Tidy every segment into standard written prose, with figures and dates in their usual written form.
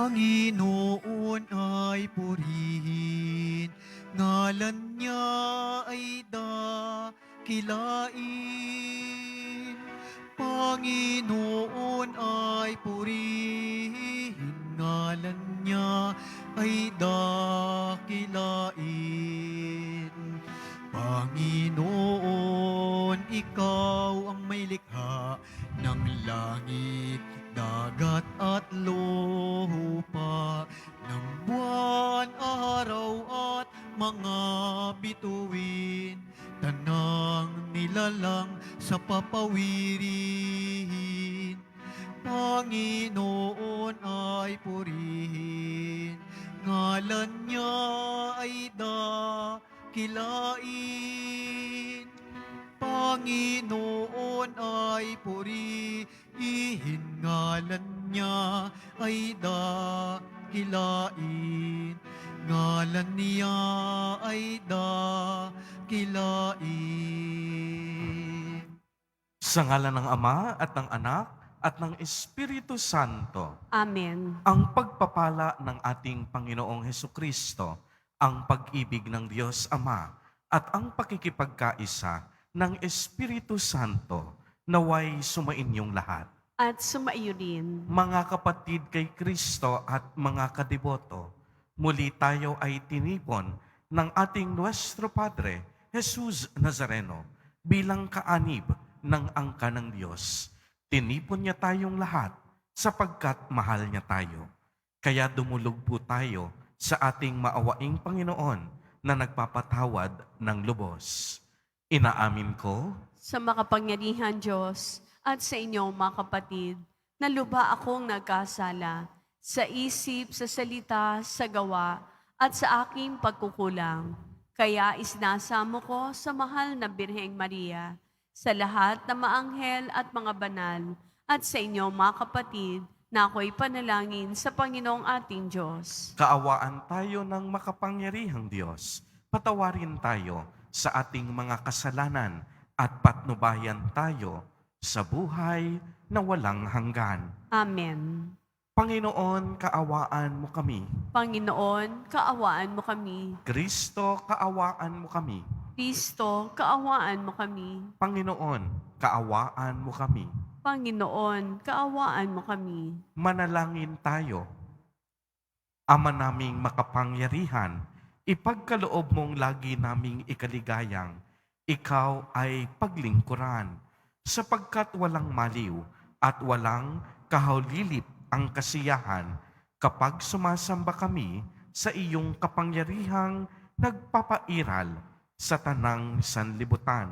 Panginoon ay purihin, ngalan niya ay dakilain. Panginoon ay purihin, ngalan niya ay dakilain. Panginoon, ikaw ang may likha ng langit, dagat at lupa, ng buwan, araw at mga bituin, tanang nilalang sa papawirin. Panginoon ay purihin, ngalan niya ay dakilain. Panginoon ay purihin, ngalan niya ay dakilain. Ngalan niya ay dakilain. Sa ngalan ng Ama at ng Anak at ng Espiritu Santo, Amen. ang pagpapala ng ating Panginoong Hesukristo, ang pag-ibig ng Diyos Ama, at ang pakikipagkaisa ng Espiritu Santo, naway sumainyong lahat. At sumaiyo din. Mga kapatid kay Kristo at mga kadiboto, muli tayo ay tinipon ng ating Nuestro Padre, Jesus Nazareno, bilang kaanib ng angka ng Diyos. Tinipon niya tayong lahat sapagkat mahal niya tayo. Kaya dumulog po tayo sa ating maawaing Panginoon na nagpapatawad ng lubos. Inaamin ko Sa makapangyarihan Diyos at sa inyo mga kapatid, na luba akong nagkasala sa isip, sa salita, sa gawa, at sa aking pagkukulang. Kaya isinasamo ko sa mahal na Birheng Maria, sa lahat ng maanghel at mga banal, at sa inyo mga kapatid, na ako'y panalangin sa Panginoong ating Diyos. kaawaan tayo ng makapangyarihang Diyos. Patawarin tayo sa ating mga kasalanan at patnubayan tayo sa buhay na walang hanggan. Amen. Panginoon, kaawaan mo kami. Panginoon, kaawaan mo kami. Kristo, kaawaan mo kami. Kristo, kaawaan mo kami. Panginoon, kaawaan mo kami. Panginoon, kaawaan mo kami. Manalangin tayo. Ama naming makapangyarihan, ipagkaloob mong lagi naming ikaligayang, ikaw ay paglingkuran, sapagkat walang maliw at walang kahaulilip ang kasiyahan kapag sumasamba kami sa iyong kapangyarihang nagpapairal sa tanang sanlibutan.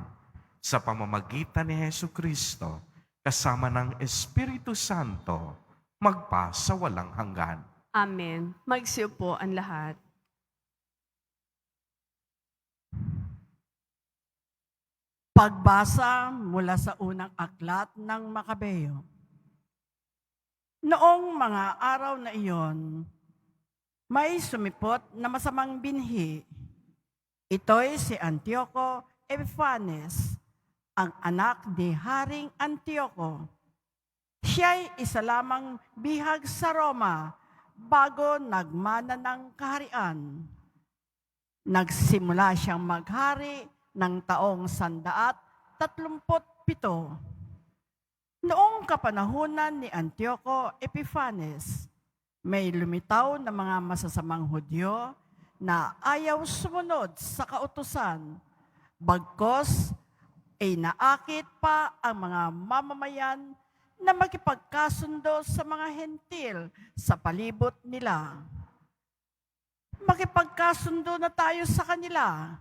Sa pamamagitan ni Hesukristo, kasama ng Espiritu Santo, magpa sa walang hanggan. Amen. Magsiupo ang lahat. Pagbasa mula sa unang aklat ng Makabeo. Noong mga araw na iyon, may sumipot na masamang binhi. Ito'y si Antioco Epiphanes, ang anak ni Haring Antioco. Siya'y isa lamang bihag sa Roma bago nagmana ng kaharian. Nagsimula siyang maghari ng taong 137. Noong kapanahunan ni Antioco Epiphanes, may lumitaw na mga masasamang Hudyo na ayaw sumunod sa kautusan, bagkos ay naakit pa ang mga mamamayan na makipagkasundo sa mga hentil sa palibot nila. Makipagkasundo na tayo sa kanila.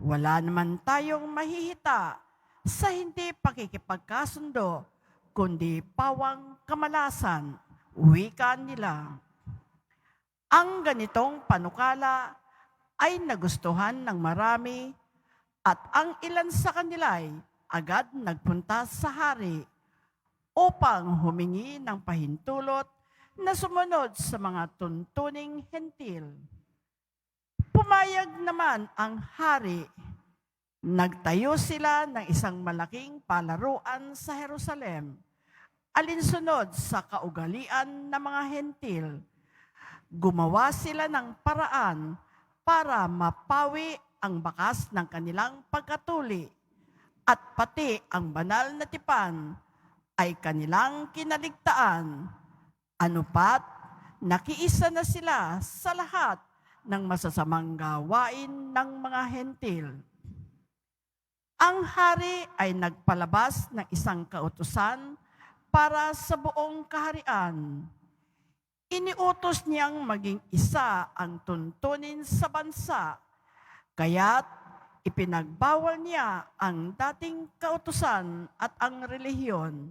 Wala naman tayong mahihita sa hindi pakikipagkasundo, kundi pawang kamalasan, wika nila. Ang ganitong panukala ay nagustuhan ng marami at ang ilan sa kanila ay agad nagpunta sa hari upang humingi ng pahintulot na sumunod sa mga tuntuning hentil. Pumayag naman ang hari. Nagtayo sila ng isang malaking palaruan sa Jerusalem, alinsunod sa kaugalian ng mga hentil, Gumawa sila ng paraan para mapawi ang bakas ng kanilang pagkatuli at pati ang banal na tipan ay kanilang kinaligtaan. Ano pat, nakiisa na sila sa lahat ng masasamang gawain ng mga hentil. Ang hari ay nagpalabas ng isang kautusan para sa buong kaharian. Iniutos niyang maging isa ang tuntunin sa bansa, kaya't ipinagbawal niya ang dating kautusan at ang relihiyon.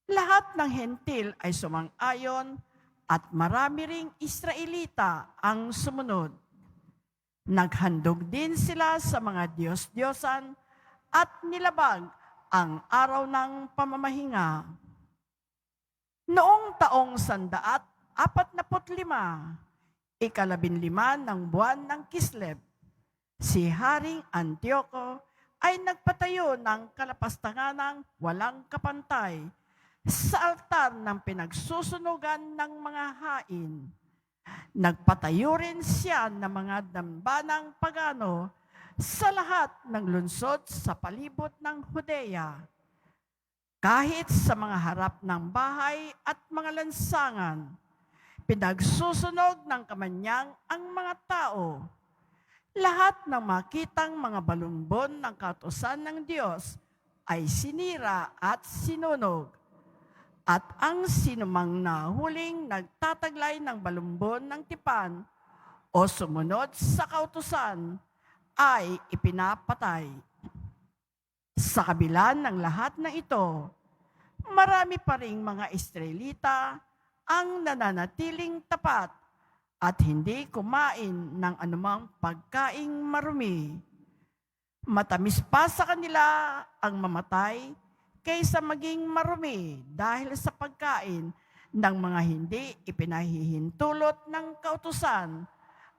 Lahat ng hentil ay sumang-ayon at marami ring Israelita ang sumunod. Naghandog din sila sa mga Diyos-Diyosan at nilabag ang araw ng pamamahinga. Noong taong 145, ikalabinlima ng buwan ng Kislev, si Haring Antioco ay nagpatayo ng kalapastanganang walang kapantay sa altar ng pinagsusunugan ng mga hain. Nagpatayo rin siya ng mga dambanang pagano sa lahat ng lungsod sa palibot ng Judea. Kahit sa mga harap ng bahay at mga lansangan, pinagsusunog ng kamanyang ang mga tao. Lahat ng makitang mga balumbon ng kautusan ng Diyos ay sinira at sinunog. At ang sinumang nahuling nagtataglay ng balumbon ng tipan o sumunod sa kautusan ay ipinapatay. Sa kabila ng lahat ng ito, marami pa ring mga Israelita ang nananatiling tapat at hindi kumain ng anumang pagkaing marumi. Matamis pa sa kanila ang mamatay kaysa maging marumi dahil sa pagkain ng mga hindi ipinahihintulot ng kautusan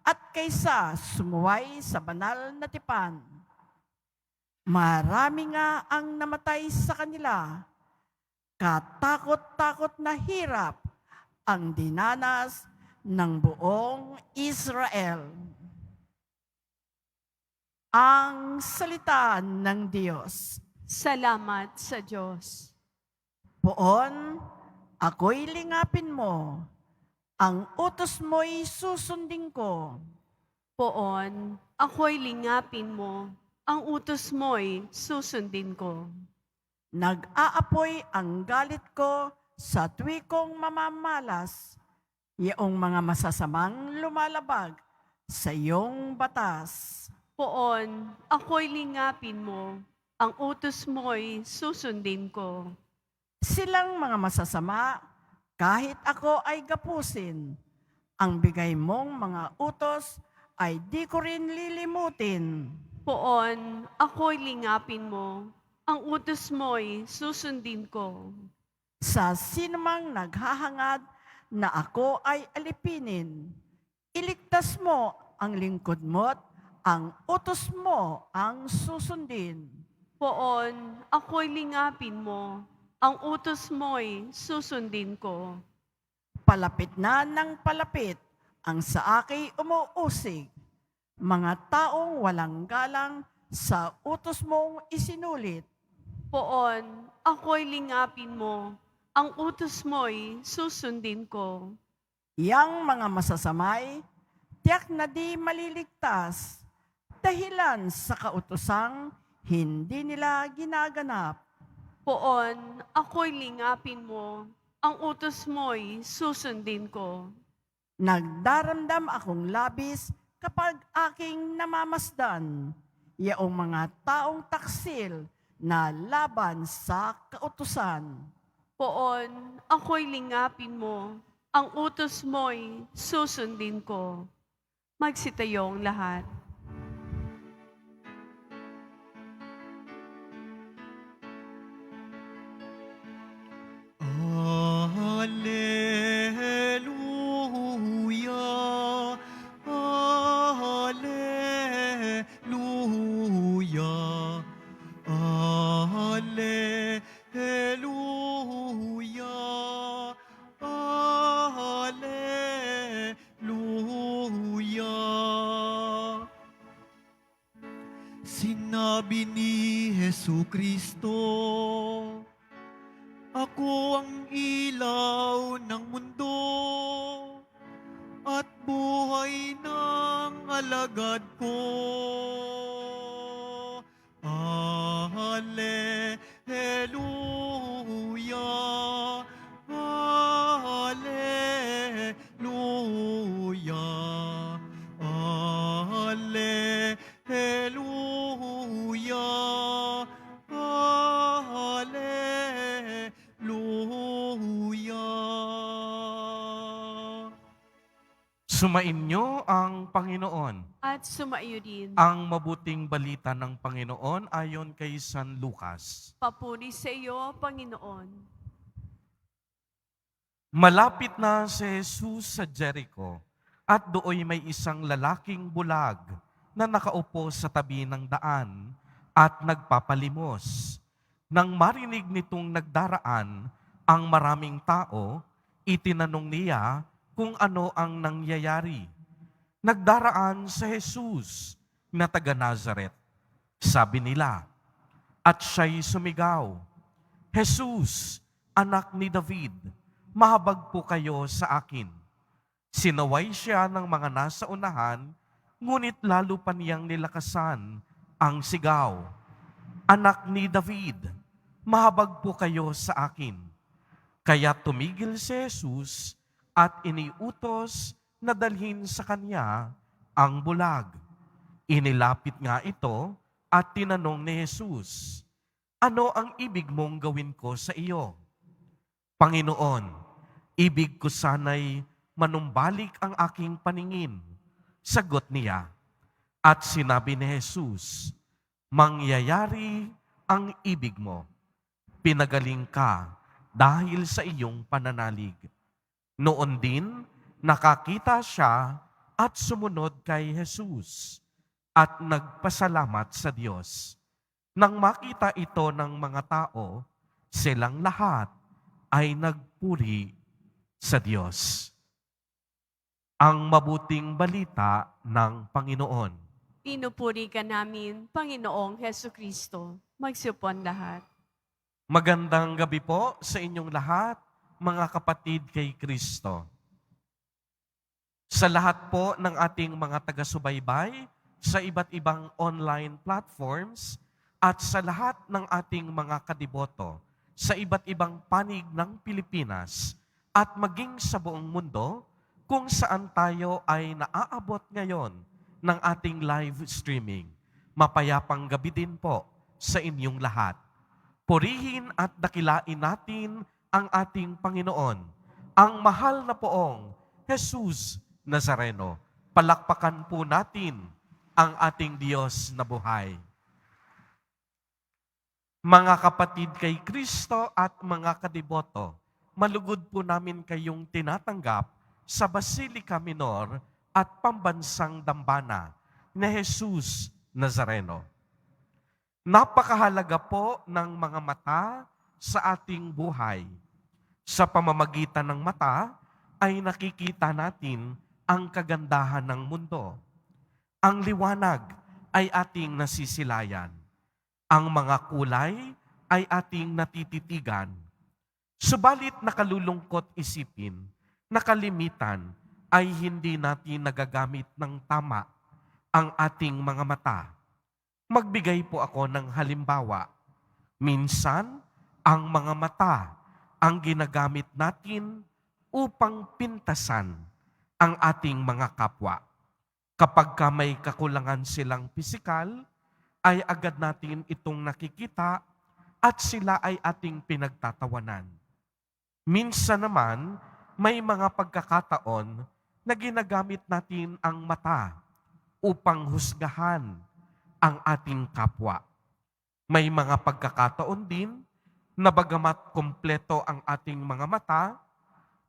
at kaysa sumuway sa banal na tipan. Marami nga ang namatay sa kanila. Katakot-takot na hirap ang dinanas ng buong Israel. Ang salita ng Diyos. Salamat sa Diyos. Poon, ako'y lingapin mo. Ang utos mo'y susundin ko. Poon, ako'y lingapin mo. Ang utos mo'y susundin ko. Nag-aapoy ang galit ko sa tuwi kong mamamalas, yaong mga masasamang lumalabag sa iyong batas. Poon, ako'y lingapin mo. Ang utos mo'y susundin ko. Silang mga masasama, kahit ako ay gapusin, ang bigay mong mga utos ay di ko rin lilimutin. Poon, ako'y lingapin mo. Ang utos mo'y susundin ko. Sa sinumang naghahangad na ako ay alipinin, iligtas mo ang lingkod mo't ang utos mo ang susundin. Poon, ako'y lingapin mo. Ang utos mo'y susundin ko. Palapit na ng palapit ang sa akin umuusig, mga taong walang galang sa utos mong isinulit. Poon, ako'y lingapin mo. Ang utos mo'y susundin ko. Yang mga masasamay, tiyak na di maliligtas, dahilan sa kautusang hindi nila ginaganap. Poon, ako'y lingapin mo. Ang utos mo'y susundin ko. Nagdaramdam akong labis kapag aking namamasdan, yaong mga taong taksil na laban sa kautusan. Poon, ako'y lingapin mo. Ang utos mo'y susundin ko. Magsitayong lahat. Hallelujah, Hallelujah, Hallelujah, Hallelujah, Hesu Kristo. Ako ang ilaw ng mundo at buhay ng alagad ko. Hallelujah, Hallelujah, Hallelujah, Hallelujah. Sumainyo ang Panginoon. At sumaiyo din. Ang mabuting balita ng Panginoon ayon kay San Lucas. Papuri sa iyo, Panginoon. Malapit na si Jesus sa Jericho at dooy may isang lalaking bulag na nakaupo sa tabi ng daan at nagpapalimos. Nang marinig nitong nagdaraan ang maraming tao, itinanong niya kung ano ang nangyayari. Nagdaraan sa Jesus na taga Nazaret. Sabi nila, at siya'y sumigaw, Jesus, anak ni David, mahabag po kayo sa akin. Sinaway siya ng mga nasa unahan, ngunit lalo pa niyang nilakasan ang sigaw. Anak ni David, mahabag po kayo sa akin. Kaya tumigil si Jesus at iniutos na dalhin sa kanya ang bulag. Inilapit nga ito at tinanong ni Jesus, ano ang ibig mong gawin ko sa iyo? Panginoon, ibig ko sana'y manumbalik ang aking paningin. Sagot niya. At sinabi ni Jesus, mangyayari ang ibig mo. Pinagaling ka dahil sa iyong pananalig. Noon din, nakakita siya at sumunod kay Jesus at nagpasalamat sa Diyos. Nang makita ito ng mga tao, silang lahat ay nagpuri sa Diyos. Ang mabuting balita ng Panginoon. Pinupuri ka namin, Panginoong Hesu Kristo. Magsipon lahat. Magandang gabi po sa inyong lahat, mga kapatid kay Kristo. Sa lahat po ng ating mga taga-subaybay sa iba't ibang online platforms at sa lahat ng ating mga kadiboto sa iba't ibang panig ng Pilipinas at maging sa buong mundo kung saan tayo ay naaabot ngayon ng ating live streaming. Mapayapang gabi din po sa inyong lahat. Purihin at dakilain natin ang ating Panginoon, ang mahal na poong Jesus Nazareno. Palakpakan po natin ang ating Diyos na buhay. Mga kapatid kay Kristo at mga kadiboto, malugod po namin kayong tinatanggap sa Basilica Minor at Pambansang Dambana ni Jesus Nazareno. Napakahalaga po ng mga mata sa ating buhay. Sa pamamagitan ng mata ay nakikita natin ang kagandahan ng mundo. Ang liwanag ay ating nasisilayan. Ang mga kulay ay ating natititigan. Subalit nakalulungkot isipin, nakalimitan ay hindi natin nagagamit ng tama ang ating mga mata. Magbigay po ako ng halimbawa. Minsan, ang mga mata ang ginagamit natin upang pintasan ang ating mga kapwa. Kapag may kakulangan silang pisikal, ay agad natin itong nakikita at sila ay ating pinagtatawanan. Minsan naman, may mga pagkakataon na ginagamit natin ang mata upang husgahan ang ating kapwa. May mga pagkakataon din na bagamat kumpleto ang ating mga mata,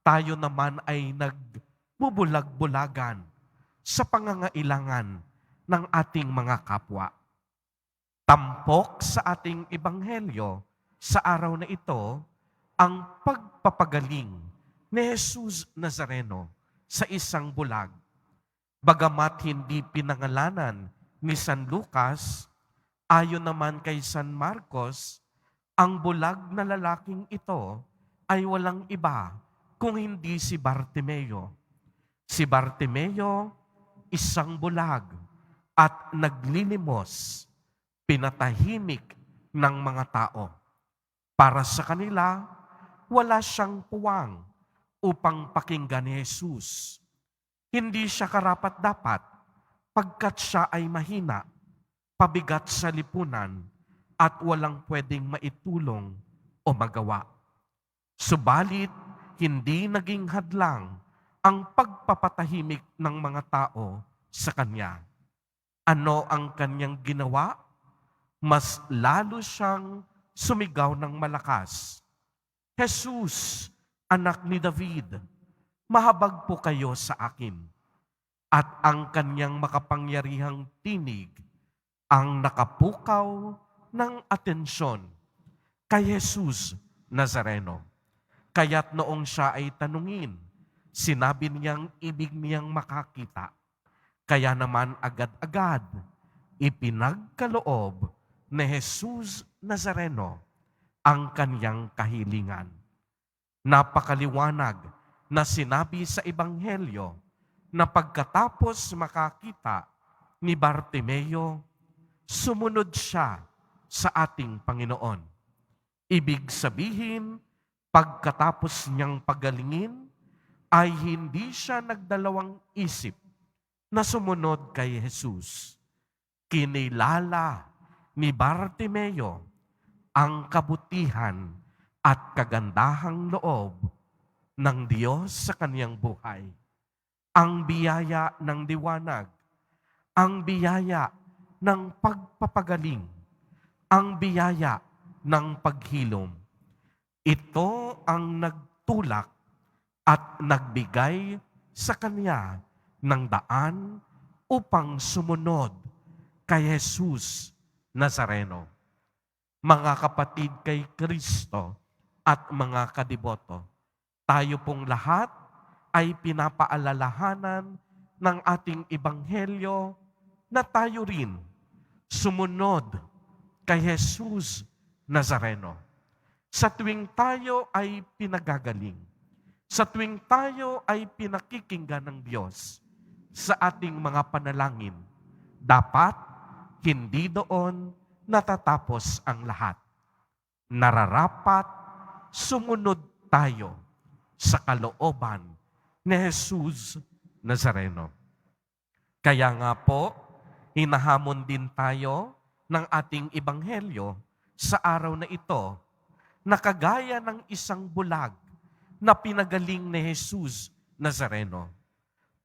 tayo naman ay nagbubulag-bulagan sa pangangailangan ng ating mga kapwa. Tampok sa ating ebanghelyo sa araw na ito ang pagpapagaling ni Jesus Nazareno sa isang bulag. Bagamat hindi pinangalanan ni San Lucas, Ayon naman kay San Marcos, ang bulag na lalaking ito ay walang iba kung hindi si Bartimeo. Si Bartimeo, isang bulag at naglilimos, pinatahimik ng mga tao. Para sa kanila, wala siyang puwang upang pakinggan ni Jesus. Hindi siya karapat-dapat pagkat siya ay mahina, pabigat sa lipunan at walang pwedeng maitulong o magawa. Subalit, hindi naging hadlang ang pagpapatahimik ng mga tao sa kanya. Ano ang kanyang ginawa? Mas lalo siyang sumigaw ng malakas, Jesus, anak ni David, mahabag po kayo sa akin. At ang kanyang makapangyarihang tinig ang nakapukaw ng atensyon kay Jesus Nazareno. Kaya't noong siya ay tanungin, sinabi niyang ibig niyang makakita. Kaya naman agad-agad ipinagkaloob ni Jesus Nazareno ang kanyang kahilingan. Napakaliwanag na sinabi sa Ebanghelyo na pagkatapos makakita ni Bartimeo, sumunod siya sa ating Panginoon. Ibig sabihin, pagkatapos niyang pagalingin, ay hindi siya nagdalawang isip na sumunod kay Jesus. Kinilala ni Bartimeo ang kabutihan at kagandahang loob ng Diyos sa kaniyang buhay. Ang biyaya ng liwanag, ang biyaya ng pagpapagaling, ang biyaya ng paghilom. Ito ang nagtulak at nagbigay sa kanya ng daan upang sumunod kay Jesus Nazareno. Mga kapatid kay Kristo at mga kadiboto, tayo pong lahat ay pinapaalalahanan ng ating Ebanghelyo na tayo rin sumunod kay Jesus Nazareno. Sa tuwing tayo ay pinagagaling, sa tuwing tayo ay pinakikinggan ng Diyos sa ating mga panalangin, dapat hindi doon natatapos ang lahat. Nararapat sumunod tayo sa kalooban ni Jesus Nazareno. Kaya nga po, hinahamon din tayo ng ating Ebanghelyo sa araw na ito na kagaya ng isang bulag na pinagaling ni Jesus Nazareno.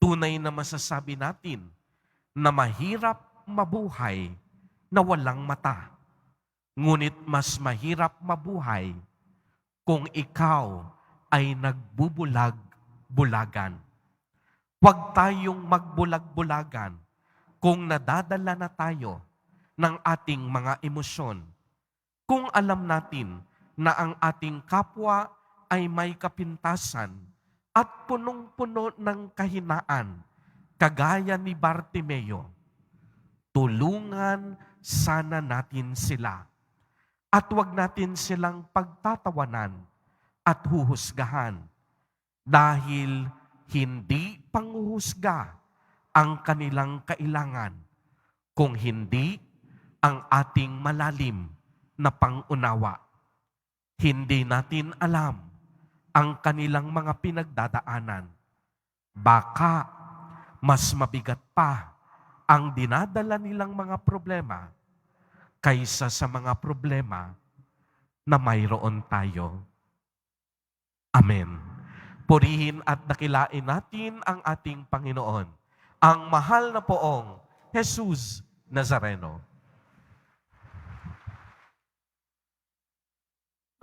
Tunay na masasabi natin na mahirap mabuhay na walang mata. Ngunit mas mahirap mabuhay kung ikaw ay nagbubulag-bulagan. Huwag tayong magbulag-bulagan kung nadadala na tayo ng ating mga emosyon. Kung alam natin na ang ating kapwa ay may kapintasan at punong-puno ng kahinaan, kagaya ni Bartimeo, tulungan sana natin sila. At huwag natin silang pagtatawanan at huhusgahan dahil hindi panghuhusga ang kanilang kailangan kung hindi ang ating malalim na pangunawa. Hindi natin alam ang kanilang mga pinagdadaanan. Baka mas mabigat pa ang dinadala nilang mga problema kaysa sa mga problema na mayroon tayo. Amen. Purihin at dakilain natin ang ating Panginoon, ang mahal na poong Jesus Nazareno.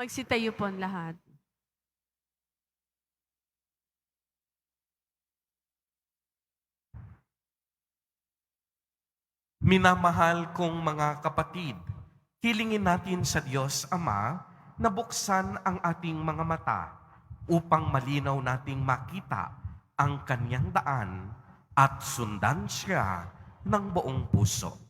Magsitayo po ang lahat. Minamahal kong mga kapatid, hilingin natin sa Diyos Ama na buksan ang ating mga mata upang malinaw nating makita ang Kanyang daan at sundan siya ng buong puso.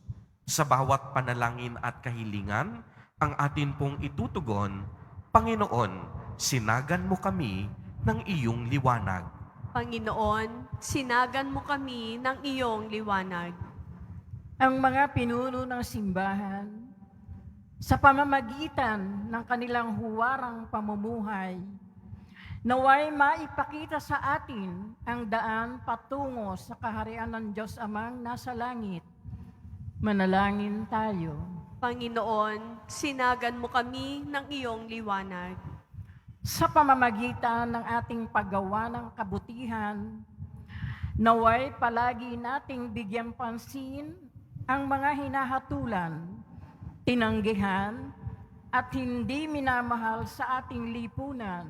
Sa bawat panalangin at kahilingan, ang atin pong itutugon, Panginoon, sinagan mo kami ng iyong liwanag. Panginoon, sinagan mo kami ng iyong liwanag. Ang mga pinuno ng simbahan, sa pamamagitan ng kanilang huwarang pamumuhay, naway maipakita sa atin ang daan patungo sa kaharian ng Diyos Amang nasa langit. Manalangin tayo. Panginoon, sinagan mo kami ng iyong liwanag. Sa pamamagitan ng ating paggawa ng kabutihan, naway palagi nating bigyang pansin ang mga hinahatulan, tinanggihan, at hindi minamahal sa ating lipunan.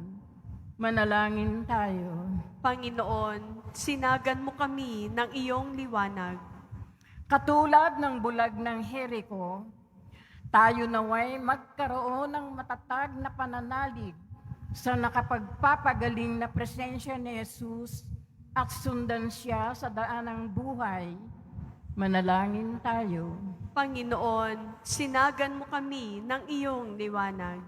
Manalangin tayo. Panginoon, sinagan mo kami ng iyong liwanag. Katulad ng bulag ng Jericho, tayo naway magkaroon ng matatag na pananalig sa nakapagpapagaling na presensya ni Jesus at sundan siya sa daan ng buhay. Manalangin tayo. Panginoon, sinagan mo kami ng iyong liwanag.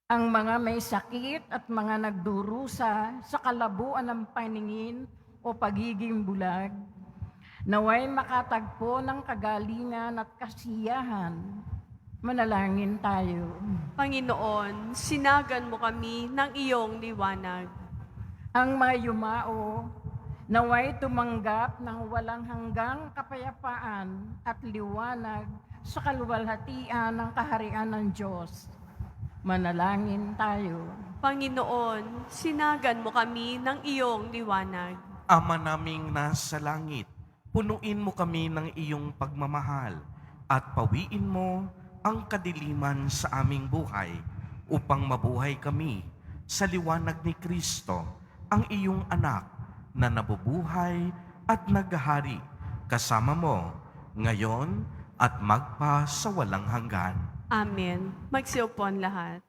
Ang mga may sakit at mga nagdurusa sa kalabuan ng paningin o pagiging bulag, naway makatagpo ng kagalingan at kasiyahan. Manalangin tayo. Panginoon, sinagan mo kami ng iyong liwanag. Ang mga yumao, naway tumanggap ng walang hanggang kapayapaan at liwanag sa kaluwalhatian ng kaharian ng Diyos. Manalangin tayo. Panginoon, sinagan mo kami ng iyong liwanag. Ama naming nasa langit, punuin mo kami ng iyong pagmamahal at pawiin mo ang kadiliman sa aming buhay upang mabuhay kami sa liwanag ni Kristo, ang iyong anak na nabubuhay at naghahari kasama mo ngayon at magpa sa walang hanggan. Amen. Magsiupo ang lahat.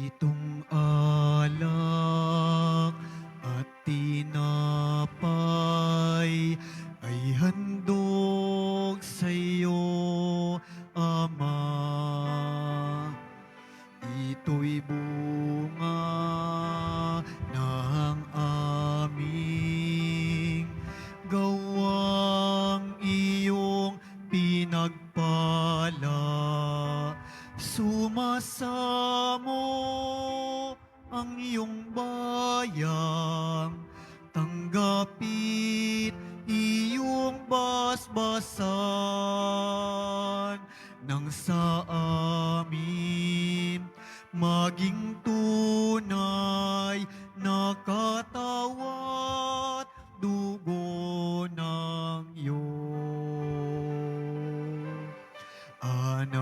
Itong alak at tinapay ay handog sa iyo, Ama. Ito'y bunga ng aming gawang iyong pinagpala. Sumasamo ang iyong bayang, tanggapit iyong basbasan, nang sa amin maging tunay na katawat dugo ng iyong anak.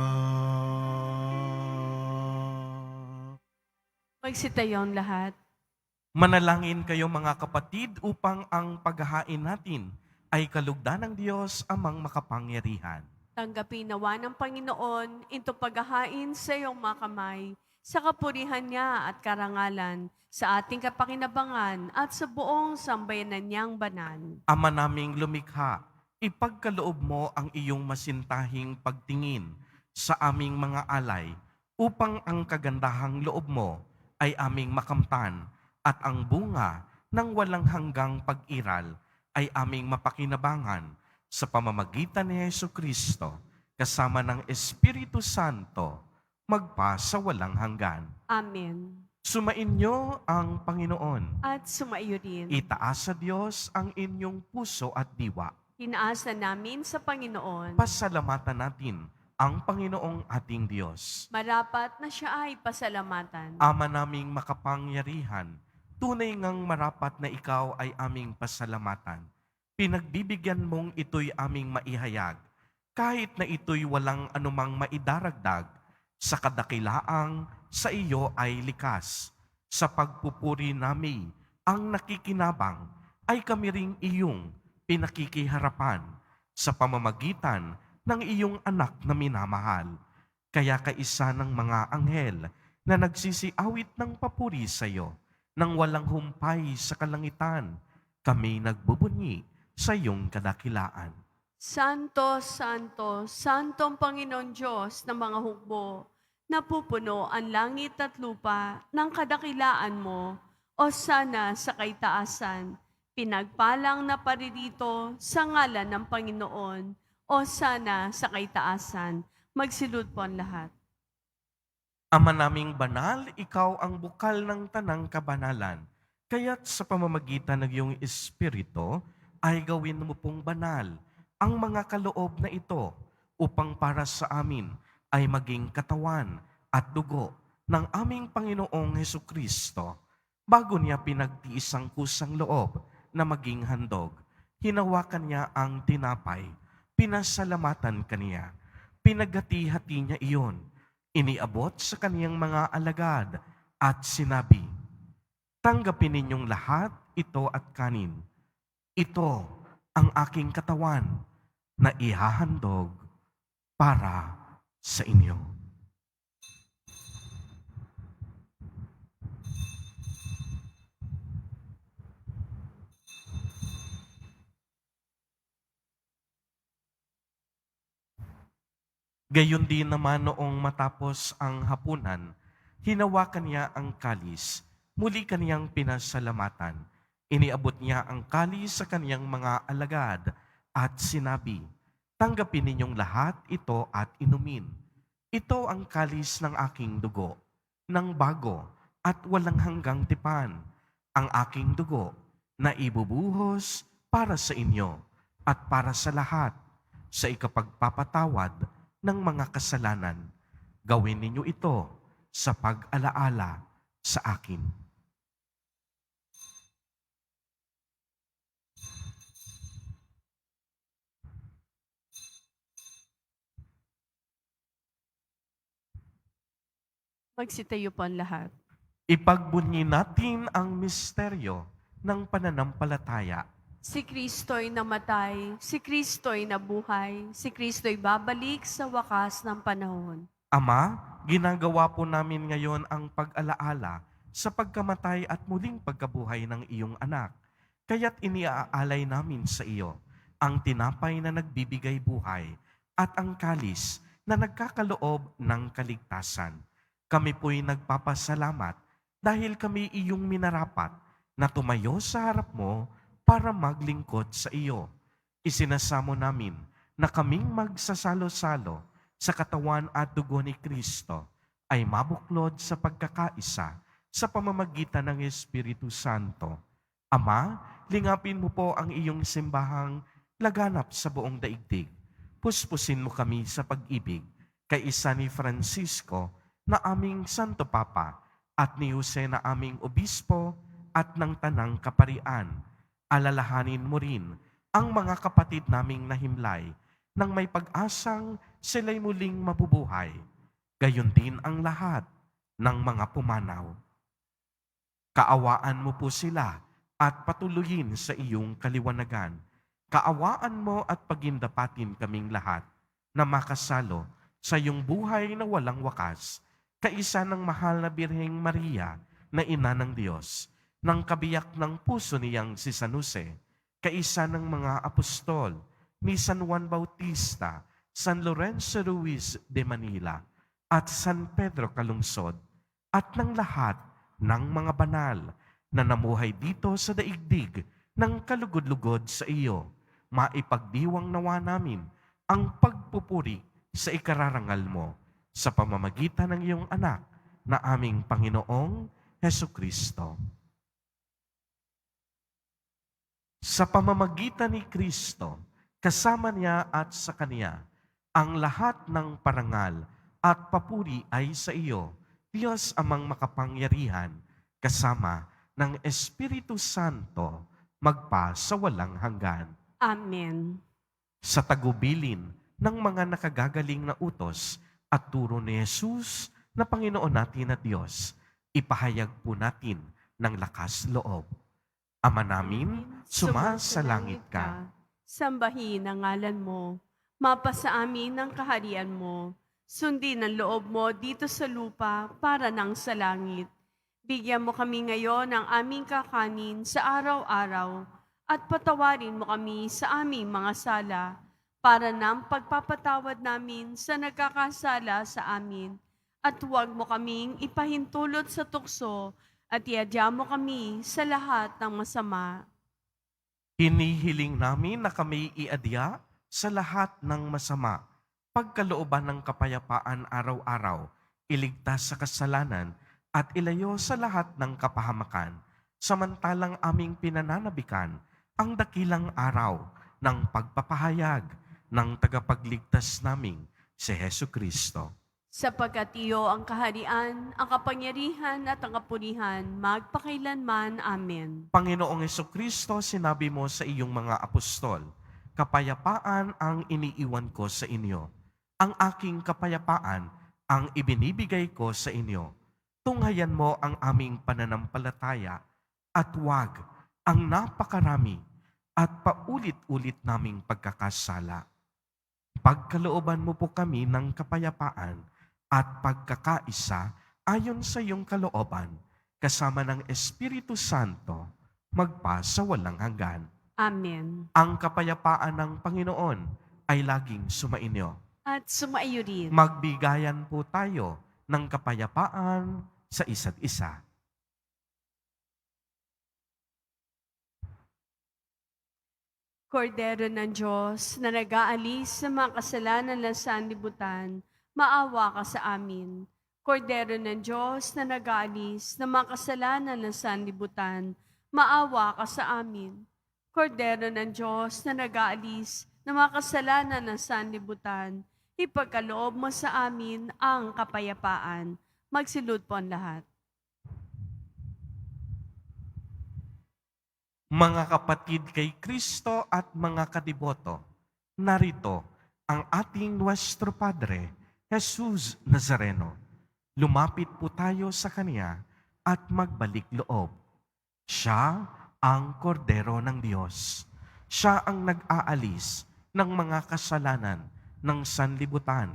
Magsitayon lahat. Manalangin kayo mga kapatid upang ang paghahain natin ay kalugdan ng Diyos amang makapangyarihan. Tanggapin nawa ng Panginoon ito paghahain sa iyong mga kamay, sa kapurihan niya at karangalan, sa ating kapakinabangan at sa buong sambayanan niyang banal. Ama naming lumikha, ipagkaloob mo ang iyong masintahing pagtingin sa aming mga alay upang ang kagandahang loob mo ay aming makamtan at ang bunga ng walang hanggang pag-iral ay aming mapakinabangan sa pamamagitan ni Jesucristo kasama ng Espiritu Santo magpa sa walang hanggan. Amen. Sumainyo ang Panginoon. At sumaiyo rin. Itaas sa Diyos ang inyong puso at diwa. Tinaasa namin sa Panginoon. Pasalamatan natin ang Panginoong ating Diyos. Marapat na siya ay pasalamatan. Ama naming makapangyarihan, tunay ngang marapat na ikaw ay aming pasalamatan. Pinagbibigyan mong ito'y aming maihayag, kahit na ito'y walang anumang maidaragdag, sa kadakilaang sa iyo ay likas. Sa pagpupuri namin ang nakikinabang, ay kami ring iyong pinakikiharapan sa pamamagitan ng iyong anak na minamahal. Kaya kaisa ng mga anghel na nagsisiawit ng papuri sa iyo, nang walang humpay sa kalangitan, kami nagbubunyi sa iyong kadakilaan. Santo, Santo, Santong Panginoon Diyos ng mga hukbo, napupuno ang langit at lupa ng kadakilaan mo, o sana sa kaitaasan. Pinagpalang na paririto sa ngalan ng Panginoon, o sana sa kaitaasan. Magsilud po ang lahat. Ama naming banal, ikaw ang bukal ng tanang kabanalan. Kaya't sa pamamagitan ng iyong Espiritu, ay gawin mo pong banal ang mga kaloob na ito upang para sa amin ay maging katawan at dugo ng aming Panginoong Hesukristo. Bago niya pinagtiis ang kusang loob na maging handog, hinawakan niya ang tinapay, pinasalamatan kaniya, pinagati-hati niya iyon, iniabot sa kaniyang mga alagad at sinabi, "Tanggapin ninyong lahat ito at kanin. Ito ang aking katawan na ihahandog para sa inyo." Gayon din naman noong matapos ang hapunan, hinawakan niya ang kalis, muli kaniyang pinasalamatan. Iniabot niya ang kalis sa kaniyang mga alagad at sinabi, "Tanggapin ninyong lahat ito at inumin. Ito ang kalis ng aking dugo, ng bago at walang hanggang tipan, ang aking dugo na ibubuhos para sa inyo at para sa lahat sa ikapagpapatawad ng mga kasalanan. Gawin ninyo ito sa pag-alaala sa akin." Magsitayo po ang lahat. Ipagbunyi natin ang misteryo ng pananampalataya. Si Kristo'y namatay, si Kristo'y nabuhay, si Kristo'y babalik sa wakas ng panahon. Ama, ginagawa po namin ngayon ang pag-alaala sa pagkamatay at muling pagkabuhay ng iyong anak. Kaya't iniaalay namin sa iyo ang tinapay na nagbibigay buhay at ang kalis na nagkakaloob ng kaligtasan. Kami po'y nagpapasalamat dahil kami iyong minarapat na tumayo sa harap mo para maglingkod sa iyo. Isinasamo namin na kaming magsasalo-salo sa katawan at dugo ni Kristo ay mabuklod sa pagkakaisa sa pamamagitan ng Espiritu Santo. Ama, lingapin mo po ang iyong simbahang laganap sa buong daigdig. Puspusin mo kami sa pag-ibig kay isa ni Francisco na aming Santo Papa at ni Jose na aming Obispo at ng Tanang Kaparian. Alalahanin mo rin ang mga kapatid naming nahimlay nang may pag-asang sila'y muling mabubuhay. Gayon din ang lahat ng mga pumanaw. Kaawaan mo po sila at patuloyin sa iyong kaliwanagan. Kaawaan mo at pagindapatin kaming lahat na makasalo sa iyong buhay na walang wakas, kaisa ng mahal na Birheng Maria na Ina ng Diyos, ng kabiyak ng puso niyang si San Jose, kaisa ng mga apostol, ni San Juan Bautista, San Lorenzo Ruiz de Manila, at San Pedro Calungsod, at ng lahat ng mga banal na namuhay dito sa daigdig ng kalugod-lugod sa iyo. Maipagdiwang nawa namin ang pagpupuri sa ikararangal mo sa pamamagitan ng iyong anak na aming Panginoong Hesukristo. Sa pamamagitan ni Kristo, kasama niya at sa Kanya, ang lahat ng parangal at papuri ay sa iyo, Diyos amang makapangyarihan, kasama ng Espiritu Santo, magpa sa walang hanggan. Amen. Sa tagubilin ng mga nakagagaling na utos at turo ni Jesus na Panginoon natin at Diyos, ipahayag po natin ng lakas loob. Ama namin, sumasalangit ka. Sambahin ang ngalan mo. Mapasa amin ang kaharian mo. Sundin ang loob mo dito sa lupa para nang sa langit. Bigyan mo kami ngayon ng aming kakanin sa araw-araw at patawarin mo kami sa aming mga sala para nang pagpapatawad namin sa nagkakasala sa amin. At huwag mo kaming ipahintulot sa tukso at iadya mo kami sa lahat ng masama. Hinihiling namin na kami iadya sa lahat ng masama, pagkalooban ng kapayapaan araw-araw, iligtas sa kasalanan, at ilayo sa lahat ng kapahamakan, samantalang aming pinananabikan ang dakilang araw ng pagpapahayag ng tagapagligtas naming si Hesu Kristo. Sapagkat iyo ang kaharian, ang kapangyarihan at ang kapurihan, magpakailanman. Amen. Panginoong Hesu Kristo, sinabi mo sa iyong mga apostol, kapayapaan ang iniiwan ko sa inyo. Ang aking kapayapaan ang ibinibigay ko sa inyo. Tunghayan mo ang aming pananampalataya at wag ang napakarami at paulit-ulit naming pagkakasala. Pagkalooban mo po kami ng kapayapaan at pagkakaisa ayon sa iyong kalooban, kasama ng Espiritu Santo, magpa sa walang hanggan. Amen. Ang kapayapaan ng Panginoon ay laging sumainyo. At sumaiyo rin. Magbigayan po tayo ng kapayapaan sa isa't isa. Kordero ng Diyos na nag-aalis sa mga kasalanan ng sanlibutan, maawa ka sa amin. Kordero ng Diyos na nag-aalis ng mga kasalanan ng sanlibutan, maawa ka sa amin. Kordero ng Diyos na nag-aalis ng mga kasalanan ng sanlibutan, ipagkaloob mo sa amin ang kapayapaan. Magsilud po ang lahat. Mga kapatid kay Kristo at mga kadiboto, narito ang ating Nuestro Padre, Jesus Nazareno. Lumapit po tayo sa Kanya at magbalik loob. Siya ang kordero ng Diyos. Siya ang nag-aalis ng mga kasalanan ng sanlibutan.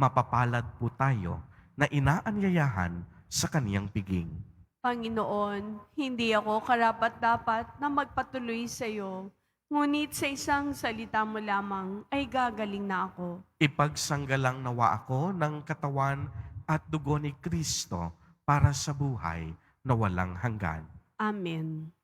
Mapapalad po tayo na inaanyayahan sa Kaniyang piging. Panginoon, hindi ako karapat-dapat na magpatuloy sa iyo, ngunit sa isang salita mo lamang ay gagaling na ako. Ipagsanggalang nawa ako ng katawan at dugo ni Kristo para sa buhay na walang hanggan. Amen.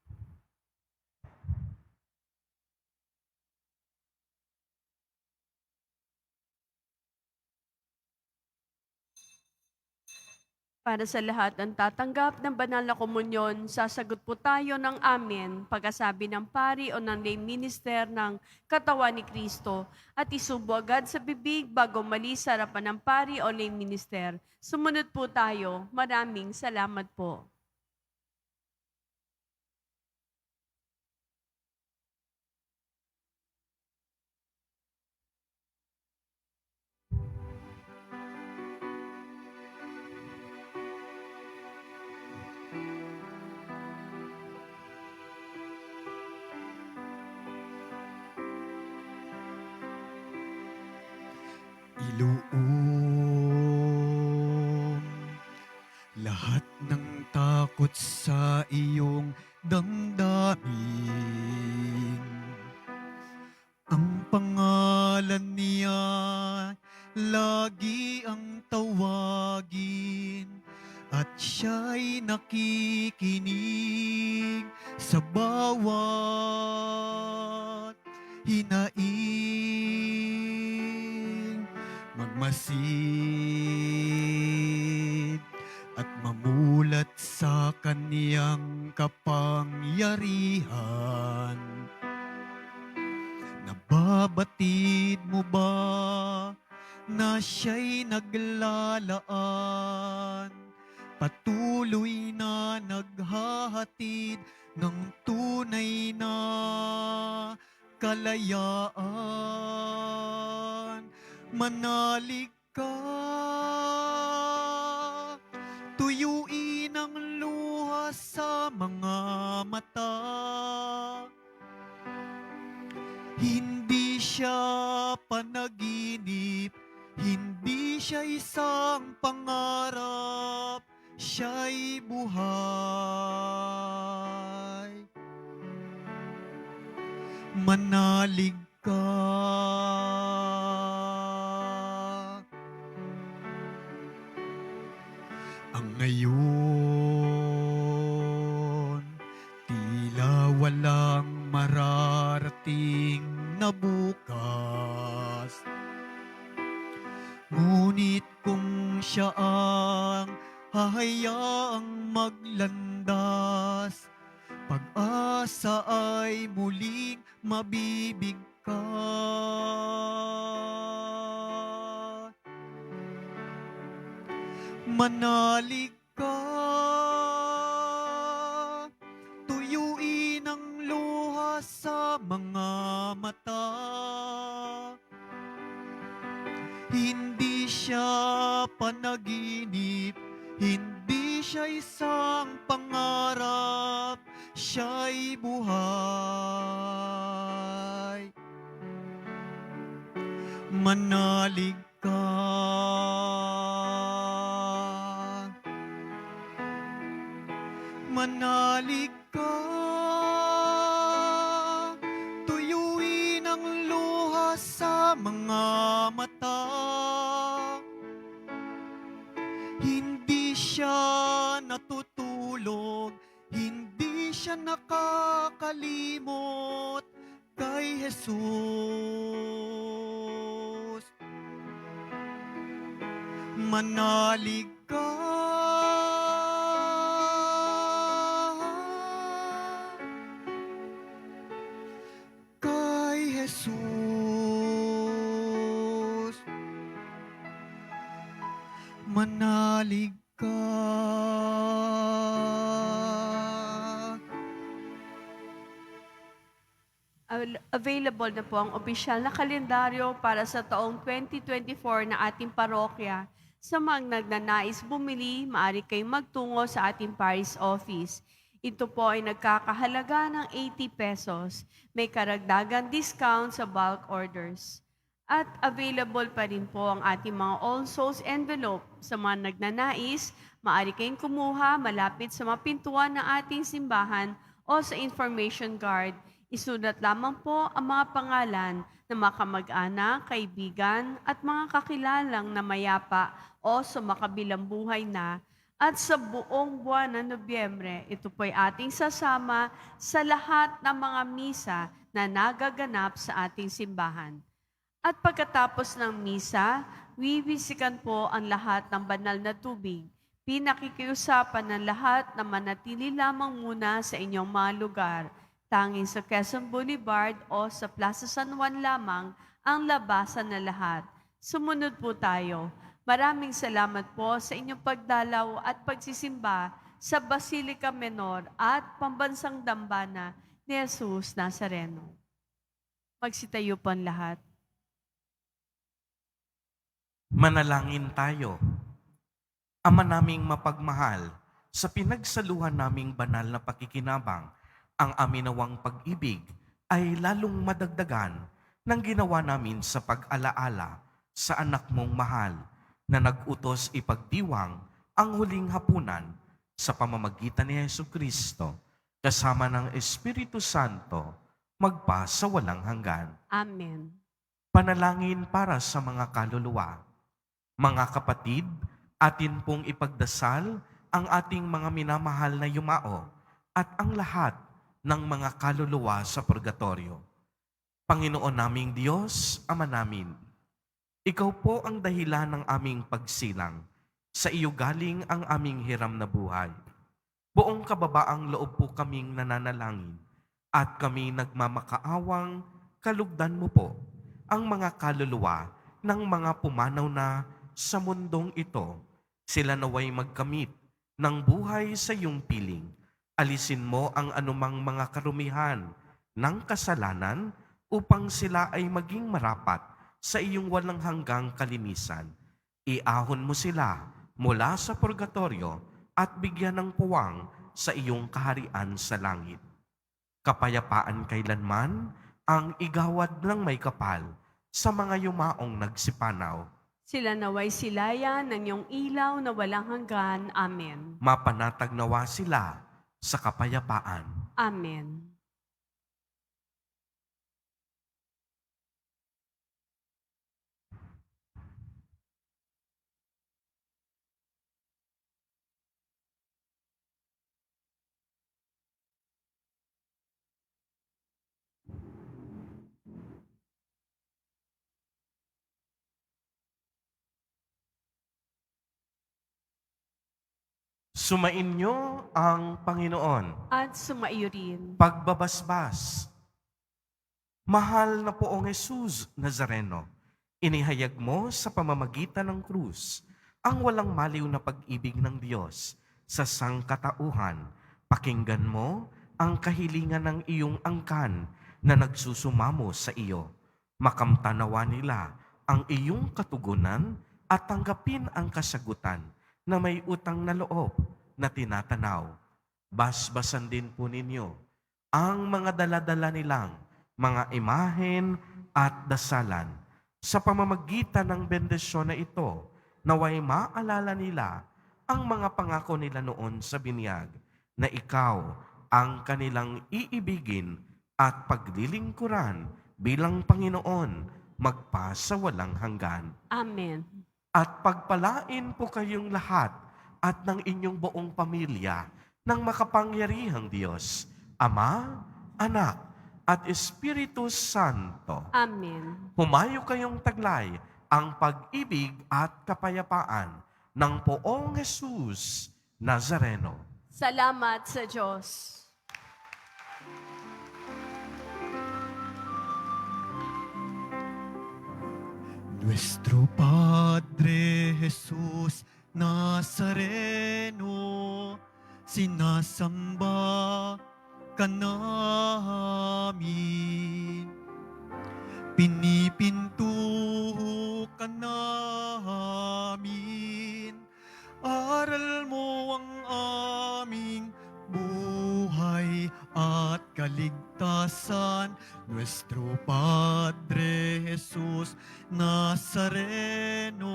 Para sa lahat ng tatanggap ng banal na komunyon, sasagot po tayo ng amen pagkasabi ng pari o ng lay minister ng katawan ni Kristo at isubo agad sa bibig bago mali sa harapan ng pari o lay minister. Sumunod po tayo. Maraming salamat po. Iluong lahat ng takot sa iyong damdamin. Ang pangalan niya lagi ang tawagin at siya'y nakikinig sa bawat hinaing. Magmasid at mamulat sa kaniyang kapangyarihan. Nababatid mo ba na siya'y naglalaan? Patuloy na naghahatid ng tunay na kalayaan. Manalig ka, tuyuin ang luha sa mga mata. Hindi siya panaginip, Hindi siya isang pangarap, siya'y buhay. Manalig ka. Ang ngayon, tila walang mararating na bukas. Ngunit kung siya ang hahayaang maglandas, pag-asa ay muling mabibigkas. Manalig ka, tuyuin ang luha sa mga mata. Hindi siya panaginip, hindi siya isang pangarap, siya'y buhay. Manalig ka. Manalig ka. Tuyuin ang luha sa mga mata. Hindi siya natutulog, hindi siya nakakalimot kay Jesus. Manalig ka. Kay Jesus. Manalig ka. Available na po ang opisyal na kalendaryo para sa taong 2024 na ating parokya. Sa mga nagnanais bumili, maaari kayong magtungo sa ating parish office. Ito po ay nagkakahalaga ng 80 pesos. May karagdagan discount sa bulk orders. At available pa rin po ang ating mga All Souls envelope. Sa mga nagnanais, maaari kayong kumuha malapit sa mga pintuan ng ating simbahan o sa information card. Isulat lamang po ang mga pangalan ng mga kamag-anak, kaibigan at mga kakilalang na mayapa o sumakabilang buhay na. At sa buong buwan ng Nobyembre, ito po ay ating sasama sa lahat ng mga misa na nagaganap sa ating simbahan. At pagkatapos ng misa, wiwisikan po ang lahat ng banal na tubig. Pinakikiusapan ng lahat na manatili lamang muna sa inyong mga lugar. Tanging sa Quezon Boulevard o sa Plaza San Juan lamang ang labasan na lahat. Sumunod po tayo. Maraming salamat po sa inyong pagdalaw at pagsisimba sa Basilica Menor at Pambansang Dambana ni Jesus Nazareno. Magsitayo po ang lahat. Manalangin tayo. Ama naming mapagmahal, sa pinagsaluhan naming banal na pakikinabang, ang aminawang pag-ibig ay lalong madagdagan ng ginawa namin sa pag-alaala sa anak mong mahal na nag-utos ipagdiwang ang huling hapunan sa pamamagitan ni Jesucristo kasama ng Espiritu Santo magpa sa walang hanggan. Amen. Panalangin para sa mga kaluluwa. Mga kapatid, atin pong ipagdasal ang ating mga minamahal na yumao at ang lahat ng mga kaluluwa sa purgatorio. Panginoon naming Diyos, Ama namin, Ikaw po ang dahilan ng aming pagsilang. Sa iyo galing ang aming hiram na buhay. Buong kababaang loob po kaming nananalangin at kami nagmamakaawang kalugdan mo po ang mga kaluluwa ng mga pumanaw na sa mundong ito. Sila naway magkamit ng buhay sa iyong piling. Alisin mo ang anumang mga karumihan ng kasalanan upang sila ay maging marapat sa iyong walang hanggang kalinisan. Iahon mo sila mula sa purgatorio at bigyan ng puwang sa iyong kaharian sa langit. Kapayapaan kailanman ang igawad ng may kapal sa mga yumaong nagsipanaw. Sila naway silayan ng iyong ilaw na walang hanggan. Amen. Mapanatag nawa sila sa kapayapaan. Amen. Sumainyo ang Panginoon. At sumaiyo rin. Pagbabasbas. Mahal na poong Jesus Nazareno, inihayag mo sa pamamagitan ng krus ang walang maliw na pag-ibig ng Diyos sa sangkatauhan. Pakinggan mo ang kahilingan ng iyong angkan na nagsusumamo sa iyo. Makamtanawa nila ang iyong katugunan at tanggapin ang kasagutan na may utang na loob na tinatanaw. Basbasan din po ninyo ang mga daladala nilang mga imahen at dasalan. Sa pamamagitan ng bendisyon na ito, naway maalala nila ang mga pangako nila noon sa binyag na ikaw ang kanilang iibigin at paglilingkuran bilang Panginoon magpasawalang hanggan. Amen. At pagpalain po kayong lahat at ng inyong buong pamilya ng makapangyarihang Diyos, Ama, Anak, at Espiritu Santo. Amen. Humayo kayong taglay ang pag-ibig at kapayapaan ng poong Jesus Nazareno. Salamat sa Diyos. Nuestro Padre Jesus Nazareno, sinasamba ka namin. Pinipinto ka namin. Aral mo ang aming buhay at kaligtasan. Nuestro Padre Jesus Nazareno,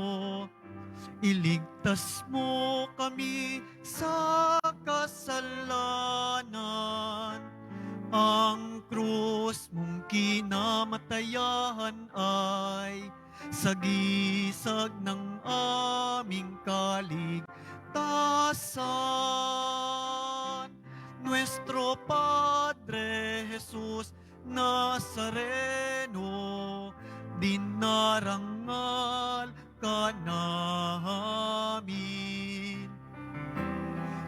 iligtas mo kami sa kasalanan. Ang krus mong kinamatayan ay sagisag ng aming kaligtasan. Nuestro Padre Jesus Nazareno, dinarangal ka namin.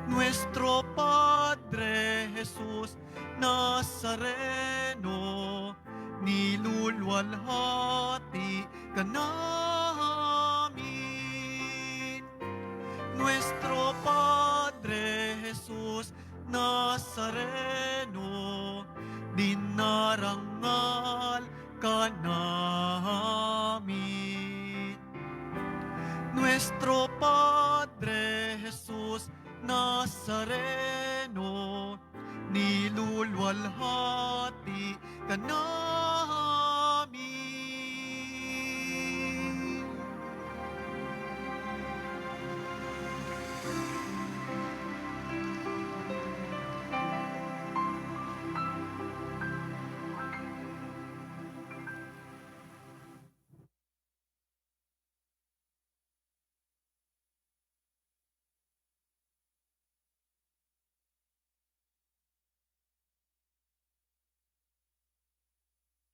Nuestro Padre Jesus Nazareno, nilulwalhati ka namin. Nuestro Padre Jesus Nazareno, dinarangal ka namin. Nuestro Padre Jesus Nazareno, nilulwalhati ka namin.